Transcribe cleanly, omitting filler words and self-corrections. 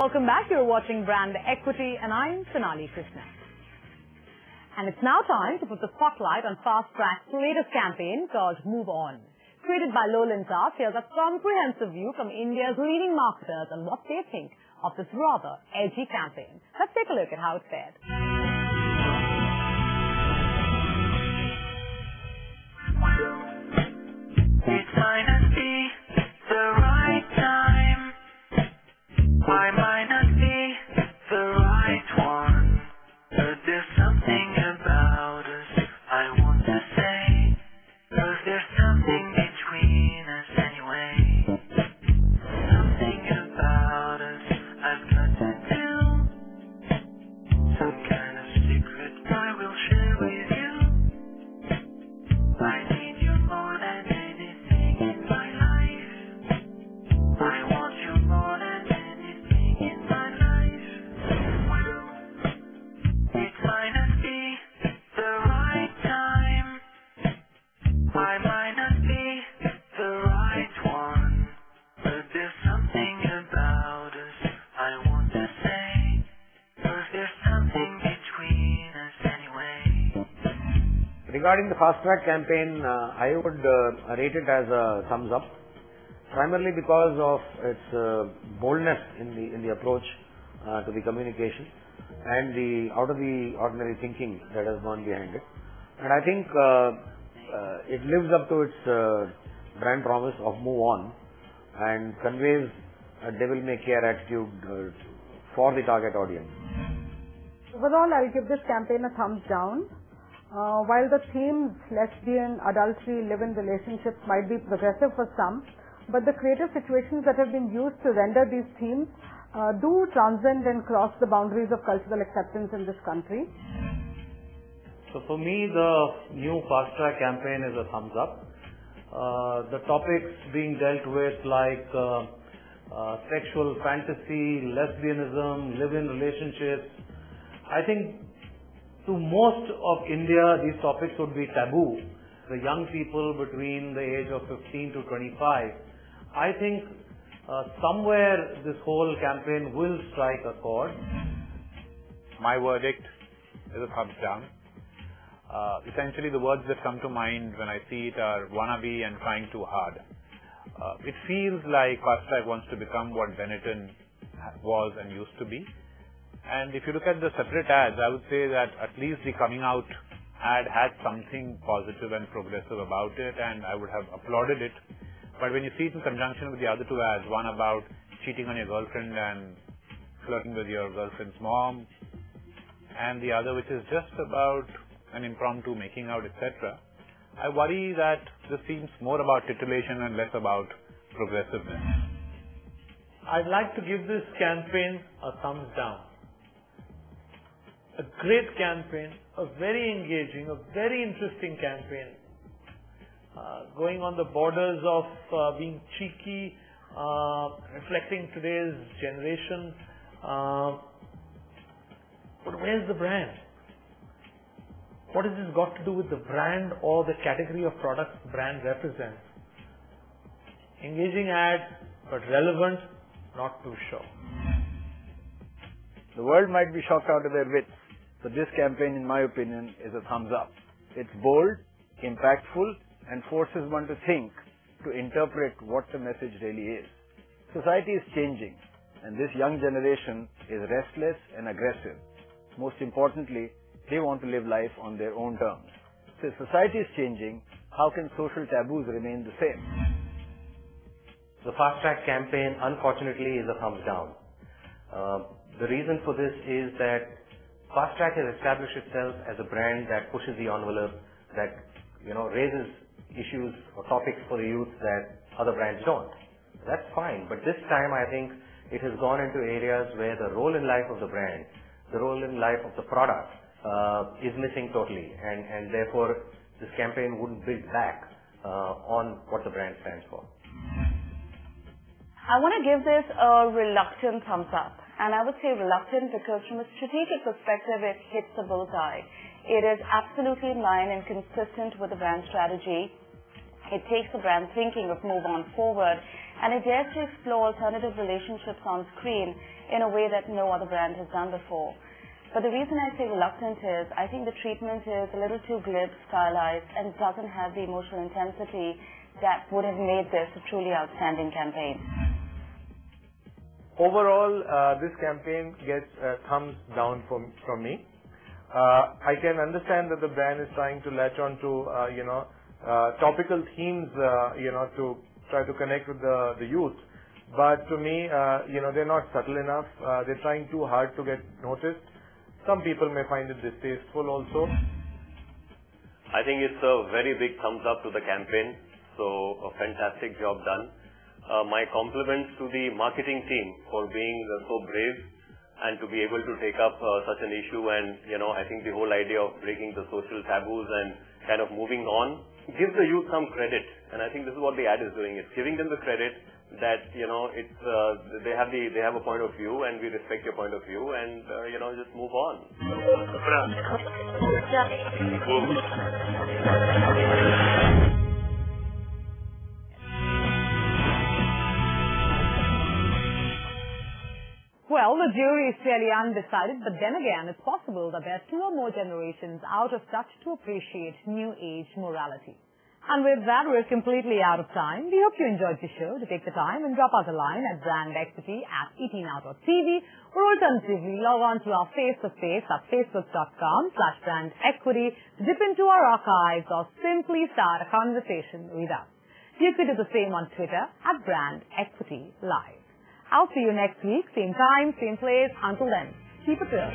Welcome back. You're watching Brand Equity and I'm Sonali Krishna. And it's now time to put the spotlight on Fastrack's latest campaign called Move On. Created by Lowland Task, here's a comprehensive view from India's leading marketers on what they think of this rather edgy campaign. Let's take a look at how it fared. It might not be the right time. I might not be the right one. But there's something about us I want to say. 'Cause there's something between us anyway. Something about us I've got to tell. Some kind of secret I will share with you. I need you more than anything in my life. I want you more than anything in my life. It might not be the right time. I might not be the right one. But there's something about us I want to say. 'Cause there's something between us anyway. Regarding the Fastrack campaign, I would rate it as a thumbs up, primarily because of its boldness in the approach to the communication and the out of the ordinary thinking that has gone behind it. And I think it lives up to its brand promise of move on and conveys a devil may care attitude for the target audience. Overall, I'll give this campaign a thumbs down. While the themes lesbian, adultery, live-in relationships might be progressive for some, but the creative situations that have been used to render these themes do transcend and cross the boundaries of cultural acceptance in this country. So for me, the new Fastrack campaign is a thumbs up. The topics being dealt with like sexual fantasy, lesbianism, live-in relationships, I think to most of India, these topics would be taboo. The young people between the age of 15 to 25, I think somewhere this whole campaign will strike a chord. My verdict is a thumbs down. Essentially, the words that come to mind when I see it are wannabe and trying too hard. It feels like Fastrack wants to become what Benetton was and used to be. And if you look at the separate ads, I would say that at least the coming out ad had something positive and progressive about it, and I would have applauded it. But when you see it in conjunction with the other two ads, one about cheating on your girlfriend and flirting with your girlfriend's mom, and the other which is just about an impromptu making out, etc., I worry that this seems more about titillation and less about progressiveness. I'd like to give this campaign a thumbs down. A great campaign, a very engaging, a very interesting campaign, going on the borders of being cheeky, reflecting today's generation. But where's the brand? What has this got to do with the brand or the category of products the brand represents? Engaging ads, but relevant, not too sure. The world might be shocked out of their wits, but this campaign, in my opinion, is a thumbs up. It's bold, impactful, and forces one to think, to interpret what the message really is. Society is changing, and this young generation is restless and aggressive. Most importantly, they want to live life on their own terms. So if society is changing, how can social taboos remain the same? The Fastrack campaign, unfortunately, is a thumbs down. The reason for this is that Fastrack has established itself as a brand that pushes the envelope, that raises issues or topics for the youth that other brands don't. That's fine, but this time I think it has gone into areas where the role in life of the brand, the role in life of the product is missing totally, and therefore this campaign wouldn't build back on what the brand stands for. I want to give this a reluctant thumbs up. And I would say reluctant because from a strategic perspective, it hits the bullseye. It is absolutely in line and consistent with the brand strategy. It takes the brand thinking of move on forward. and it dares to explore alternative relationships on screen in a way that no other brand has done before. But the reason I say reluctant is I think the treatment is a little too glib, stylized, and doesn't have the emotional intensity that would have made this a truly outstanding campaign. Overall, this campaign gets a thumbs down from me. I can understand that the brand is trying to latch on to, topical themes, to try to connect with the youth. But to me, they're not subtle enough. They're trying too hard to get noticed. Some people may find it distasteful also. I think it's a very big thumbs up to the campaign. So a fantastic job done. My compliments to the marketing team for being so brave and to be able to take up such an issue. And, I think the whole idea of breaking the social taboos and kind of moving on gives the youth some credit. And I think this is what the ad is doing. It's giving them the credit that, it's, they have a point of view and we respect your point of view and, just move on. Well, the jury is clearly undecided, but then again, it's possible that there are 2 or more generations out of touch to appreciate new age morality. And with that, we're completely out of time. We hope you enjoyed the show. To take the time and drop us a line at brandequity@etnow.tv, or alternatively log on to our Facebook page at facebook.com/brandequity to dip into our archives or simply start a conversation with us. You could do the same on Twitter at brandequitylive. I'll see you next week, same time, same place. Until then, keep it real.